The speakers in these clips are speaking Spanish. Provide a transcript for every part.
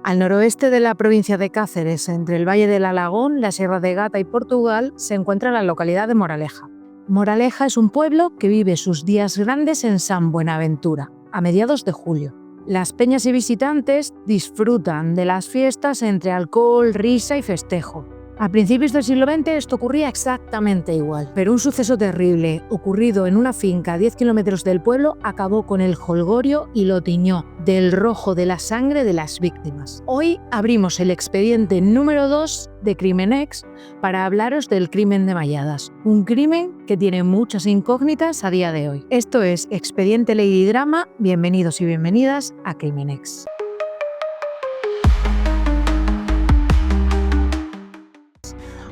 Al noroeste de la provincia de Cáceres, entre el Valle del Alagón, la Sierra de Gata y Portugal, se encuentra la localidad de Moraleja. Moraleja es un pueblo que vive sus días grandes en San Buenaventura, a mediados de julio. Las peñas y visitantes disfrutan de las fiestas entre alcohol, risa y festejo. A principios del siglo XX esto ocurría exactamente igual, pero un suceso terrible ocurrido en una finca a 10 kilómetros del pueblo acabó con el jolgorio y lo tiñó del rojo de la sangre de las víctimas. Hoy abrimos el expediente número 2 de Crimenex para hablaros del crimen de Malladas, un crimen que tiene muchas incógnitas a día de hoy. Esto es Expediente Lady Drama, bienvenidos y bienvenidas a Crimenex.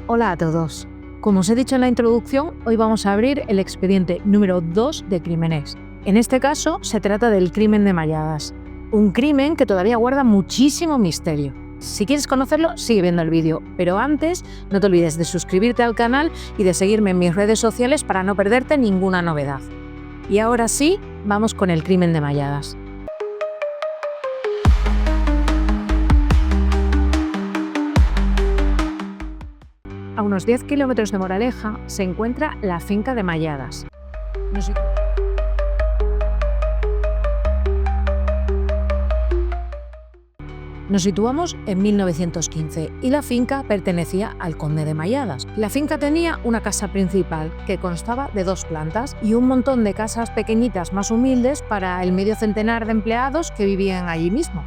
Hola a todos. Como os he dicho en la introducción, hoy vamos a abrir el expediente número 2 de Crimenex. En este caso, se trata del crimen de Malladas, un crimen que todavía guarda muchísimo misterio. Si quieres conocerlo, sigue viendo el vídeo, pero antes no te olvides de suscribirte al canal y de seguirme en mis redes sociales para no perderte ninguna novedad. Y ahora sí, vamos con el crimen de Malladas. A unos 10 kilómetros de Moraleja se encuentra la finca de Malladas. Nos situamos en 1915 y la finca pertenecía al conde de Malladas. La finca tenía una casa principal que constaba de 2 plantas y un montón de casas pequeñitas más humildes para el medio centenar de empleados que vivían allí mismo.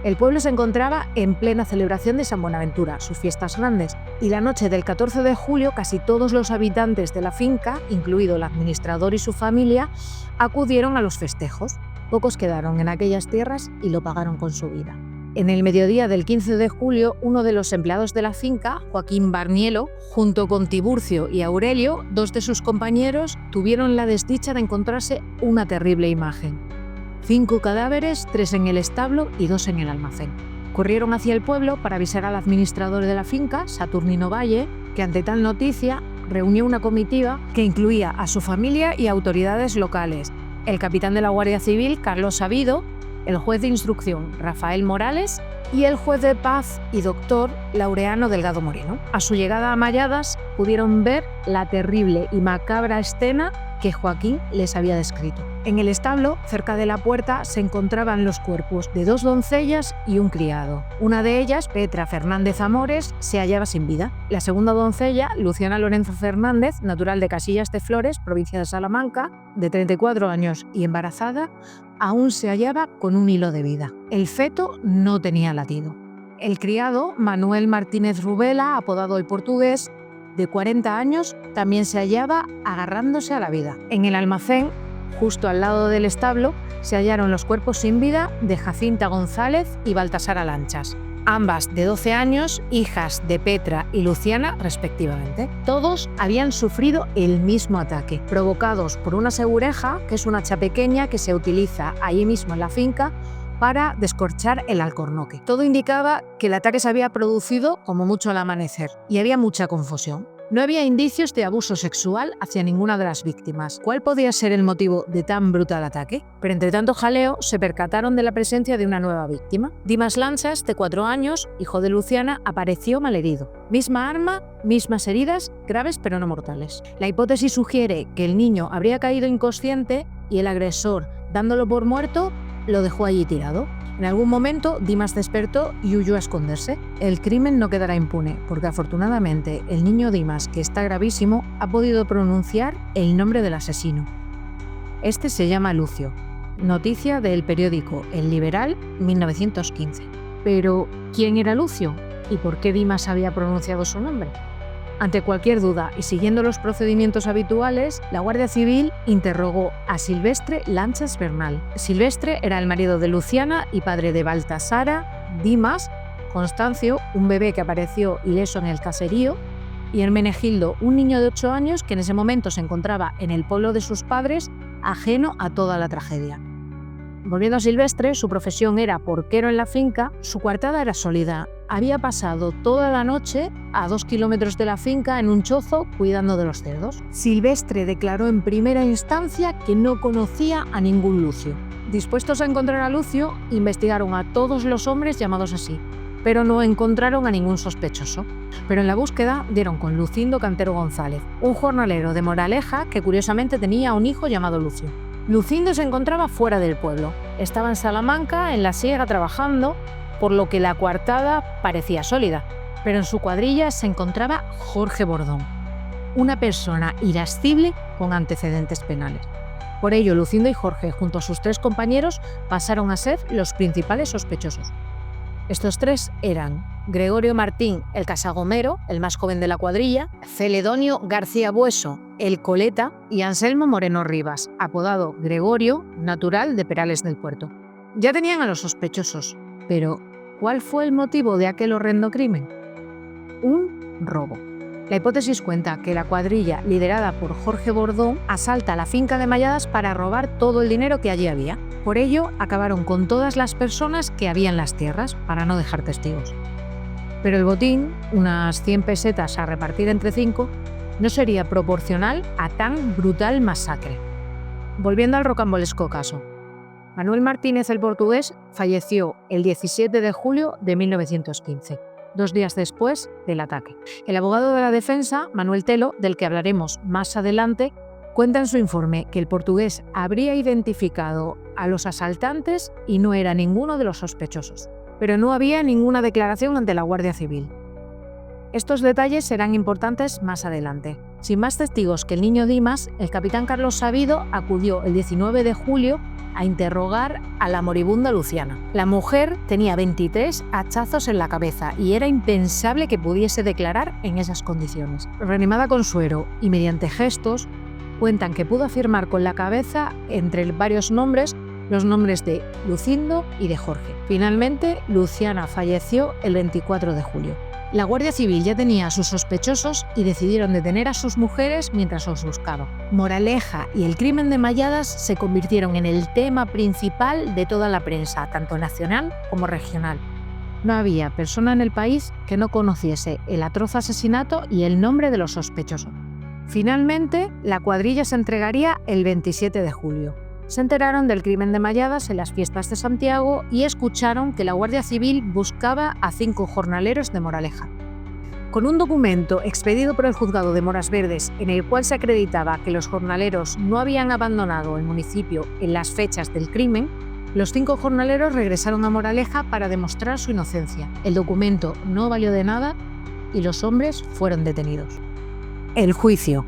El pueblo se encontraba en plena celebración de San Buenaventura, sus fiestas grandes, y la noche del 14 de julio casi todos los habitantes de la finca, incluido el administrador y su familia, acudieron a los festejos. Pocos quedaron en aquellas tierras y lo pagaron con su vida. En el mediodía del 15 de julio, uno de los empleados de la finca, Joaquín Barnielo, junto con Tiburcio y Aurelio, 2 de sus compañeros, tuvieron la desdicha de encontrarse una terrible imagen. 5 cadáveres, 3 en el establo y 2 en el almacén. Corrieron hacia el pueblo para avisar al administrador de la finca, Saturnino Valle, que ante tal noticia reunió una comitiva que incluía a su familia y autoridades locales, el capitán de la Guardia Civil, Carlos Sabido, el juez de instrucción, Rafael Morales, y el juez de paz y doctor Laureano Delgado Moreno. A su llegada a Malladas pudieron ver la terrible y macabra escena que Joaquín les había descrito. En el establo, cerca de la puerta, se encontraban los cuerpos de 2 doncellas y un criado. Una de ellas, Petra Fernández Amores, se hallaba sin vida. La segunda doncella, Luciana Lorenzo Fernández, natural de Casillas de Flores, provincia de Salamanca, de 34 años y embarazada, aún se hallaba con un hilo de vida. El feto no tenía latido. El criado, Manuel Martínez Rubela, apodado el Portugués, de 40 años, también se hallaba agarrándose a la vida. En el almacén, justo al lado del establo, se hallaron los cuerpos sin vida de Jacinta González y Baltasar Alanchas, ambas de 12 años, hijas de Petra y Luciana respectivamente. Todos habían sufrido el mismo ataque, provocados por una segureja, que es una hacha pequeña que se utiliza allí mismo en la finca para descorchar el alcornoque. Todo indicaba que el ataque se había producido como mucho al amanecer y había mucha confusión. No había indicios de abuso sexual hacia ninguna de las víctimas. ¿Cuál podía ser el motivo de tan brutal ataque? Pero entre tanto jaleo, se percataron de la presencia de una nueva víctima. Dimas Lanchas, de 4 años, hijo de Luciana, apareció malherido. Misma arma, mismas heridas, graves pero no mortales. La hipótesis sugiere que el niño habría caído inconsciente y el agresor, dándolo por muerto, lo dejó allí tirado. En algún momento, Dimas despertó y huyó a esconderse. El crimen no quedará impune, porque afortunadamente el niño Dimas, que está gravísimo, ha podido pronunciar el nombre del asesino. Este se llama Lucio. Noticia del periódico El Liberal, 1915. Pero, ¿quién era Lucio? ¿Y por qué Dimas había pronunciado su nombre? Ante cualquier duda y siguiendo los procedimientos habituales, la Guardia Civil interrogó a Silvestre Lanchas Bernal. Silvestre era el marido de Luciana y padre de Baltasara, Dimas, Constancio, un bebé que apareció ileso en el caserío, y Hermenegildo, un niño de 8 años que en ese momento se encontraba en el pueblo de sus padres, ajeno a toda la tragedia. Volviendo a Silvestre, su profesión era porquero en la finca, su coartada era sólida. Había pasado toda la noche a 2 kilómetros de la finca en un chozo cuidando de los cerdos. Silvestre declaró en primera instancia que no conocía a ningún Lucio. Dispuestos a encontrar a Lucio, investigaron a todos los hombres llamados así, pero no encontraron a ningún sospechoso. Pero en la búsqueda dieron con Lucindo Cantero González, un jornalero de Moraleja que curiosamente tenía un hijo llamado Lucio. Lucindo se encontraba fuera del pueblo. Estaba en Salamanca, en la siega, trabajando, por lo que la coartada parecía sólida. Pero en su cuadrilla se encontraba Jorge Bordón, una persona irascible con antecedentes penales. Por ello, Lucindo y Jorge, junto a sus 3 compañeros, pasaron a ser los principales sospechosos. Estos 3 eran Gregorio Martín, el Casagomero, el más joven de la cuadrilla, Celedonio García Bueso, el Coleta, y Anselmo Moreno Rivas, apodado Gregorio, natural de Perales del Puerto. Ya tenían a los sospechosos, pero ¿cuál fue el motivo de aquel horrendo crimen? Un robo. La hipótesis cuenta que la cuadrilla, liderada por Jorge Bordón, asalta la finca de Malladas para robar todo el dinero que allí había. Por ello, acabaron con todas las personas que había en las tierras, para no dejar testigos. Pero el botín, unas 100 pesetas a repartir entre 5, no sería proporcional a tan brutal masacre. Volviendo al rocambolesco caso. Manuel Martínez, el portugués, falleció el 17 de julio de 1915. 2 días después del ataque. El abogado de la defensa, Manuel Telo, del que hablaremos más adelante, cuenta en su informe que el portugués habría identificado a los asaltantes y no era ninguno de los sospechosos, pero no había ninguna declaración ante la Guardia Civil. Estos detalles serán importantes más adelante. Sin más testigos que el niño Dimas, el capitán Carlos Sabido acudió el 19 de julio a interrogar a la moribunda Luciana. La mujer tenía 23 hachazos en la cabeza y era impensable que pudiese declarar en esas condiciones. Reanimada con suero y mediante gestos, cuentan que pudo afirmar con la cabeza, entre varios nombres, los nombres de Lucindo y de Jorge. Finalmente, Luciana falleció el 24 de julio. La Guardia Civil ya tenía a sus sospechosos y decidieron detener a sus mujeres mientras los buscaban. Moraleja y el crimen de Malladas se convirtieron en el tema principal de toda la prensa, tanto nacional como regional. No había persona en el país que no conociese el atroz asesinato y el nombre de los sospechosos. Finalmente, la cuadrilla se entregaría el 27 de julio. Se enteraron del crimen de Malladas en las fiestas de Santiago y escucharon que la Guardia Civil buscaba a 5 jornaleros de Moraleja. Con un documento expedido por el Juzgado de Moras Verdes en el cual se acreditaba que los jornaleros no habían abandonado el municipio en las fechas del crimen, los 5 jornaleros regresaron a Moraleja para demostrar su inocencia. El documento no valió de nada y los hombres fueron detenidos. El juicio.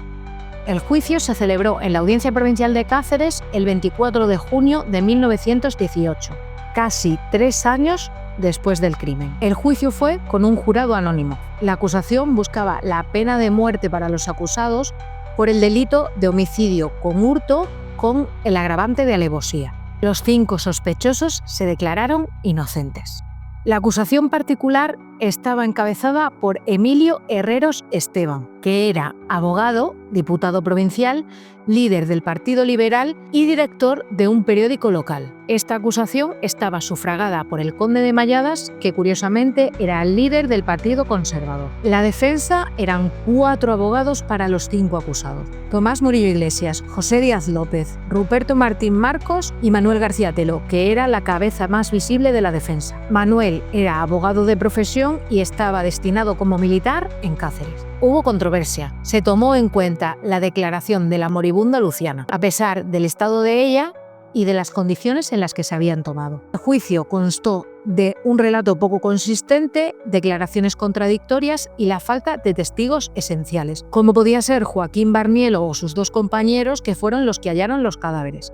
El juicio se celebró en la Audiencia Provincial de Cáceres el 24 de junio de 1918, casi 3 años después del crimen. El juicio fue con un jurado anónimo. La acusación buscaba la pena de muerte para los acusados por el delito de homicidio con hurto con el agravante de alevosía. Los 5 sospechosos se declararon inocentes. La acusación particular estaba encabezada por Emilio Herreros Esteban, que era abogado, diputado provincial, líder del Partido Liberal y director de un periódico local. Esta acusación estaba sufragada por el conde de Malladas, que curiosamente era el líder del Partido Conservador. La defensa eran 4 abogados para los 5 acusados: Tomás Murillo Iglesias, José Díaz López, Ruperto Martín Marcos y Manuel García Telo, que era la cabeza más visible de la defensa. Manuel era abogado de profesión y estaba destinado como militar en Cáceres. Hubo controversia. Se tomó en cuenta la declaración de la moribunda Luciana, a pesar del estado de ella y de las condiciones en las que se habían tomado. El juicio constó de un relato poco consistente, declaraciones contradictorias y la falta de testigos esenciales, como podía ser Joaquín Barnielo o sus 2 compañeros, que fueron los que hallaron los cadáveres.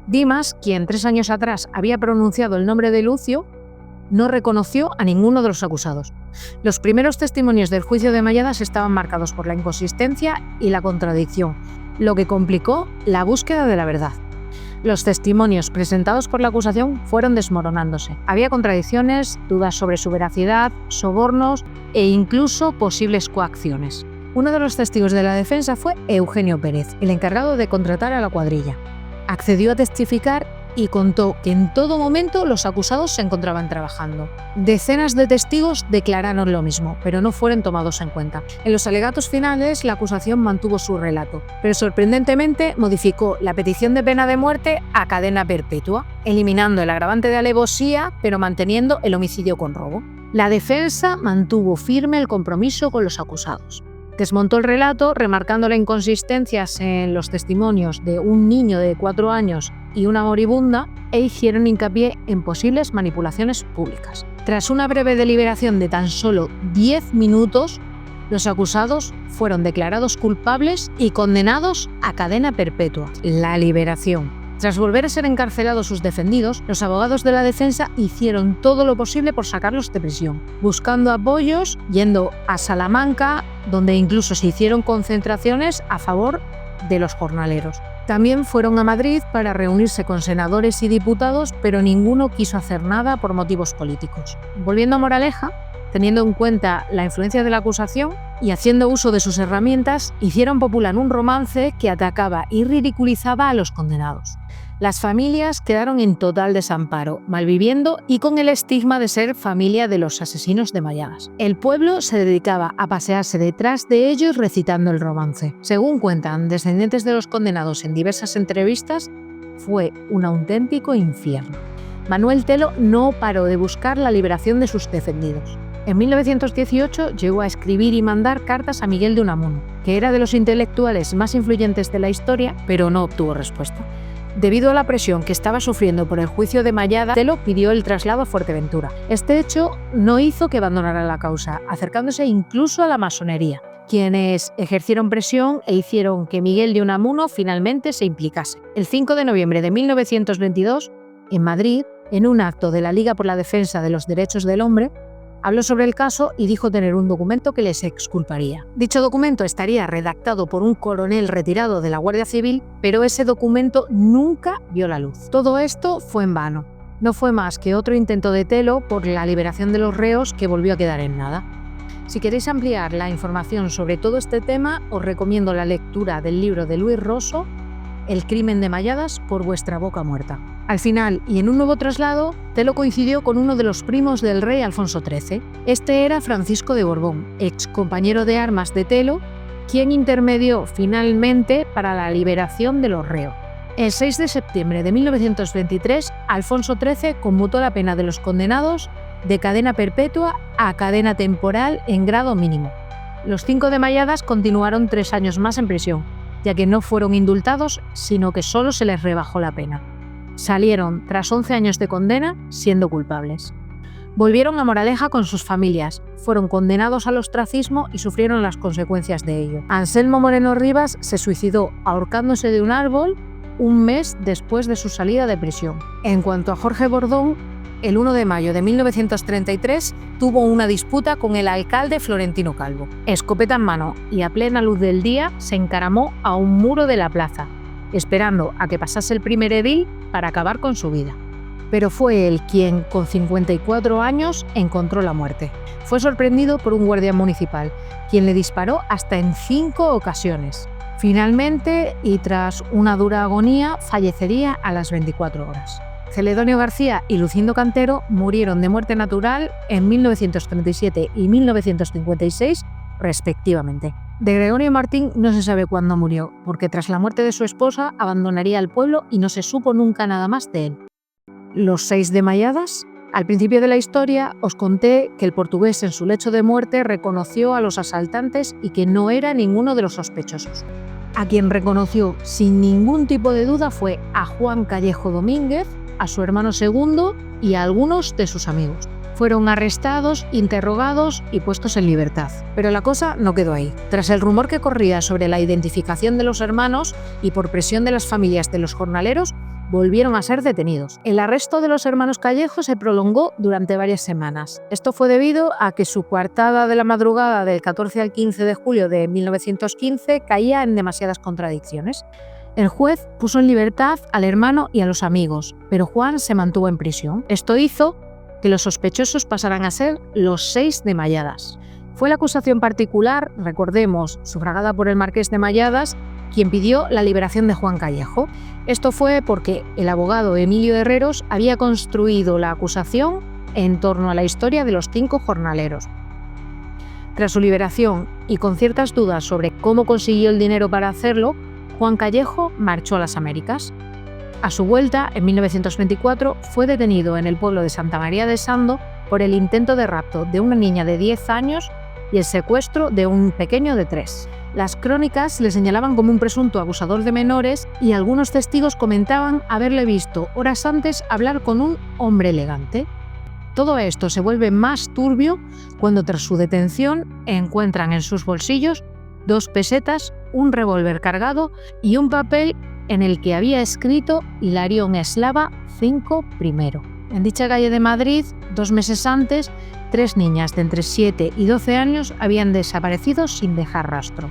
Dimas, quien 3 años atrás había pronunciado el nombre de Lucio, no reconoció a ninguno de los acusados. Los primeros testimonios del juicio de Malladas estaban marcados por la inconsistencia y la contradicción, lo que complicó la búsqueda de la verdad. Los testimonios presentados por la acusación fueron desmoronándose. Había contradicciones, dudas sobre su veracidad, sobornos e incluso posibles coacciones. Uno de los testigos de la defensa fue Eugenio Pérez, el encargado de contratar a la cuadrilla. Accedió a testificar y contó que en todo momento los acusados se encontraban trabajando. Decenas de testigos declararon lo mismo, pero no fueron tomados en cuenta. En los alegatos finales, la acusación mantuvo su relato, pero sorprendentemente modificó la petición de pena de muerte a cadena perpetua, eliminando el agravante de alevosía, pero manteniendo el homicidio con robo. La defensa mantuvo firme el compromiso con los acusados. Desmontó el relato, remarcando las inconsistencias en los testimonios de un niño de 4 años y una moribunda, e hicieron hincapié en posibles manipulaciones públicas. Tras una breve deliberación de tan solo 10 minutos, los acusados fueron declarados culpables y condenados a cadena perpetua. La liberación. Tras volver a ser encarcelados sus defendidos, los abogados de la defensa hicieron todo lo posible por sacarlos de prisión, buscando apoyos, yendo a Salamanca, donde incluso se hicieron concentraciones a favor de los jornaleros. También fueron a Madrid para reunirse con senadores y diputados, pero ninguno quiso hacer nada por motivos políticos. Volviendo a Moraleja, teniendo en cuenta la influencia de la acusación y haciendo uso de sus herramientas, hicieron popular un romance que atacaba y ridiculizaba a los condenados. Las familias quedaron en total desamparo, malviviendo y con el estigma de ser familia de los asesinos de Malladas. El pueblo se dedicaba a pasearse detrás de ellos recitando el romance. Según cuentan descendientes de los condenados en diversas entrevistas, fue un auténtico infierno. Manuel Telo no paró de buscar la liberación de sus defendidos. En 1918 llegó a escribir y mandar cartas a Miguel de Unamuno, que era de los intelectuales más influyentes de la historia, pero no obtuvo respuesta. Debido a la presión que estaba sufriendo por el juicio de Malladas, Telo pidió el traslado a Fuerteventura. Este hecho no hizo que abandonara la causa, acercándose incluso a la masonería, quienes ejercieron presión e hicieron que Miguel de Unamuno finalmente se implicase. El 5 de noviembre de 1922, en Madrid, en un acto de la Liga por la Defensa de los Derechos del Hombre, habló sobre el caso y dijo tener un documento que les exculparía. Dicho documento estaría redactado por un coronel retirado de la Guardia Civil, pero ese documento nunca vio la luz. Todo esto fue en vano. No fue más que otro intento de Telo por la liberación de los reos que volvió a quedar en nada. Si queréis ampliar la información sobre todo este tema, os recomiendo la lectura del libro de Luis Rosso, El crimen de Malladas por vuestra boca muerta. Al final, y en un nuevo traslado, Telo coincidió con uno de los primos del rey Alfonso XIII. Este era Francisco de Borbón, ex compañero de armas de Telo, quien intermedió finalmente para la liberación de los reos. El 6 de septiembre de 1923, Alfonso XIII conmutó la pena de los condenados de cadena perpetua a cadena temporal en grado mínimo. Los 5 de Malladas continuaron 3 años más en prisión, ya que no fueron indultados, sino que solo se les rebajó la pena. Salieron tras 11 años de condena siendo culpables. Volvieron a Moraleja con sus familias, fueron condenados al ostracismo y sufrieron las consecuencias de ello. Anselmo Moreno Rivas se suicidó ahorcándose de un árbol un mes después de su salida de prisión. En cuanto a Jorge Bordón, el 1 de mayo de 1933 tuvo una disputa con el alcalde Florentino Calvo. Escopeta en mano y a plena luz del día se encaramó a un muro de la plaza, esperando a que pasase el primer edil para acabar con su vida. Pero fue él quien, con 54 años, encontró la muerte. Fue sorprendido por un guardia municipal, quien le disparó hasta en 5 ocasiones. Finalmente, y tras una dura agonía, fallecería a las 24 horas. Celedonio García y Lucindo Cantero murieron de muerte natural en 1937 y 1956, respectivamente. De Gregorio Martín no se sabe cuándo murió, porque tras la muerte de su esposa abandonaría el pueblo y no se supo nunca nada más de él. Los 6 de Malladas. Al principio de la historia os conté que el portugués en su lecho de muerte reconoció a los asaltantes y que no era ninguno de los sospechosos. A quien reconoció sin ningún tipo de duda fue a Juan Callejo Domínguez, a su hermano segundo y a algunos de sus amigos. Fueron arrestados, interrogados y puestos en libertad. Pero la cosa no quedó ahí. Tras el rumor que corría sobre la identificación de los hermanos y por presión de las familias de los jornaleros, volvieron a ser detenidos. El arresto de los hermanos Callejo se prolongó durante varias semanas. Esto fue debido a que su coartada de la madrugada del 14 al 15 de julio de 1915 caía en demasiadas contradicciones. El juez puso en libertad al hermano y a los amigos, pero Juan se mantuvo en prisión. Esto hizo que los sospechosos pasaran a ser los 6 de Malladas. Fue la acusación particular, recordemos, sufragada por el marqués de Malladas, quien pidió la liberación de Juan Callejo. Esto fue porque el abogado Emilio Herreros había construido la acusación en torno a la historia de los 5 jornaleros. Tras su liberación y con ciertas dudas sobre cómo consiguió el dinero para hacerlo, Juan Callejo marchó a las Américas. A su vuelta, en 1924, fue detenido en el pueblo de Santa María de Sando por el intento de rapto de una niña de 10 años y el secuestro de un pequeño de 3. Las crónicas le señalaban como un presunto abusador de menores y algunos testigos comentaban haberle visto horas antes hablar con un hombre elegante. Todo esto se vuelve más turbio cuando tras su detención encuentran en sus bolsillos 2 pesetas, un revólver cargado y un papel en el que había escrito Hilarión Eslava 5 primero. En dicha calle de Madrid, 2 meses antes, 3 niñas de entre 7 y 12 años habían desaparecido sin dejar rastro.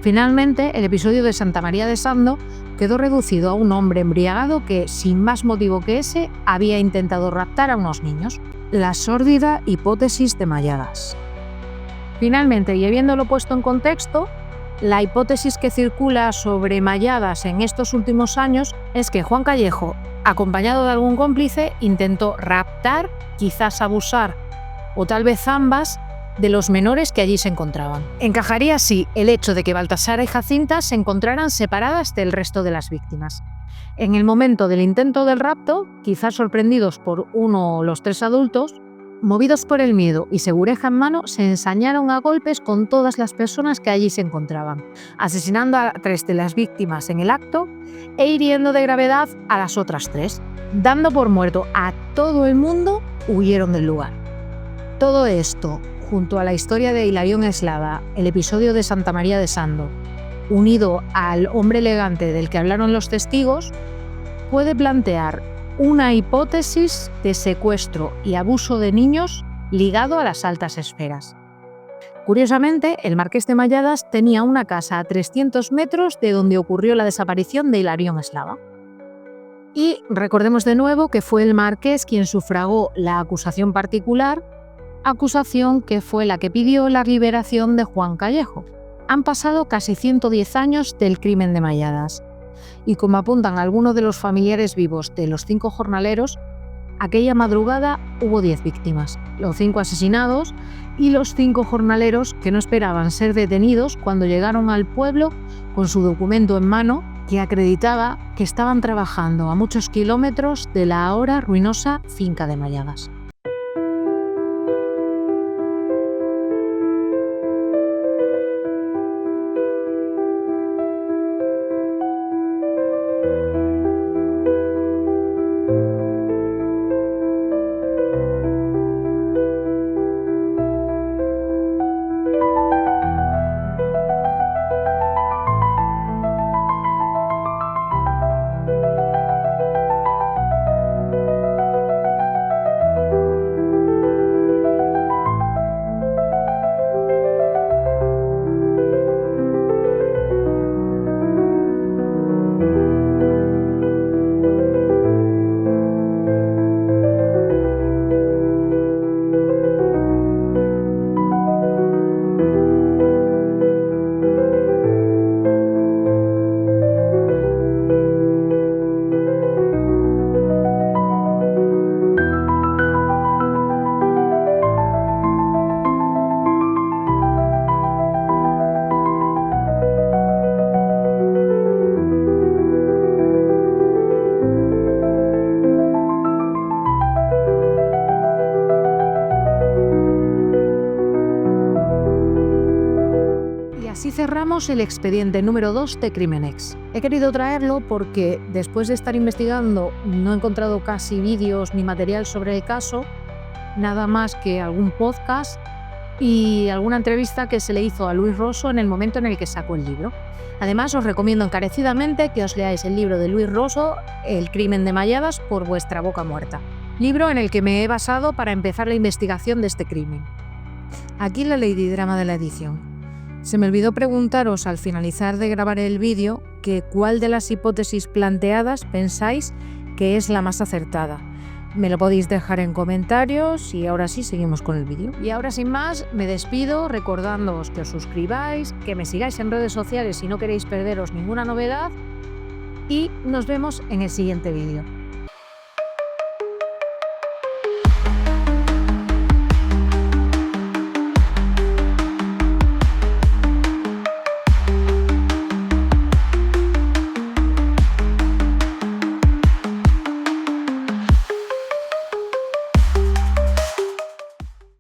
Finalmente, el episodio de Santa María de Sando quedó reducido a un hombre embriagado que, sin más motivo que ese, había intentado raptar a unos niños. La sórdida hipótesis de Malladas. Finalmente, y habiéndolo puesto en contexto, la hipótesis que circula sobre Malladas en estos últimos años es que Juan Callejo, acompañado de algún cómplice, intentó raptar, quizás abusar o tal vez ambas, de los menores que allí se encontraban. Encajaría así el hecho de que Baltasara y Jacinta se encontraran separadas del resto de las víctimas. En el momento del intento del rapto, quizás sorprendidos por uno o los 3 adultos, movidos por el miedo y segureja en mano, se ensañaron a golpes con todas las personas que allí se encontraban, asesinando a 3 de las víctimas en el acto e hiriendo de gravedad a las otras 3. Dando por muerto a todo el mundo, huyeron del lugar. Todo esto, junto a la historia de Hilarión Eslava, el episodio de Santa María de Sando, unido al hombre elegante del que hablaron los testigos, puede plantear una hipótesis de secuestro y abuso de niños ligado a las altas esferas. Curiosamente, el marqués de Malladas tenía una casa a 300 metros de donde ocurrió la desaparición de Hilarión Eslava. Y recordemos de nuevo que fue el marqués quien sufragó la acusación particular, acusación que fue la que pidió la liberación de Juan Callejo. Han pasado casi 110 años del crimen de Malladas, y como apuntan algunos de los familiares vivos de los 5 jornaleros, aquella madrugada hubo 10 víctimas, los 5 asesinados y los 5 jornaleros que no esperaban ser detenidos cuando llegaron al pueblo con su documento en mano que acreditaba que estaban trabajando a muchos kilómetros de la ahora ruinosa finca de Malladas. Así cerramos el expediente número 2 de Crimenex. He querido traerlo porque después de estar investigando no he encontrado casi vídeos ni material sobre el caso, nada más que algún podcast y alguna entrevista que se le hizo a Luis Rosso en el momento en el que sacó el libro. Además, os recomiendo encarecidamente que os leáis el libro de Luis Rosso, El crimen de Malladas, por vuestra boca muerta. Libro en el que me he basado para empezar la investigación de este crimen. Aquí la Lady Drama de la edición. Se me olvidó preguntaros al finalizar de grabar el vídeo que cuál de las hipótesis planteadas pensáis que es la más acertada. Me lo podéis dejar en comentarios y ahora sí seguimos con el vídeo. Y ahora sin más me despido recordándoos que os suscribáis, que me sigáis en redes sociales si no queréis perderos ninguna novedad y nos vemos en el siguiente vídeo.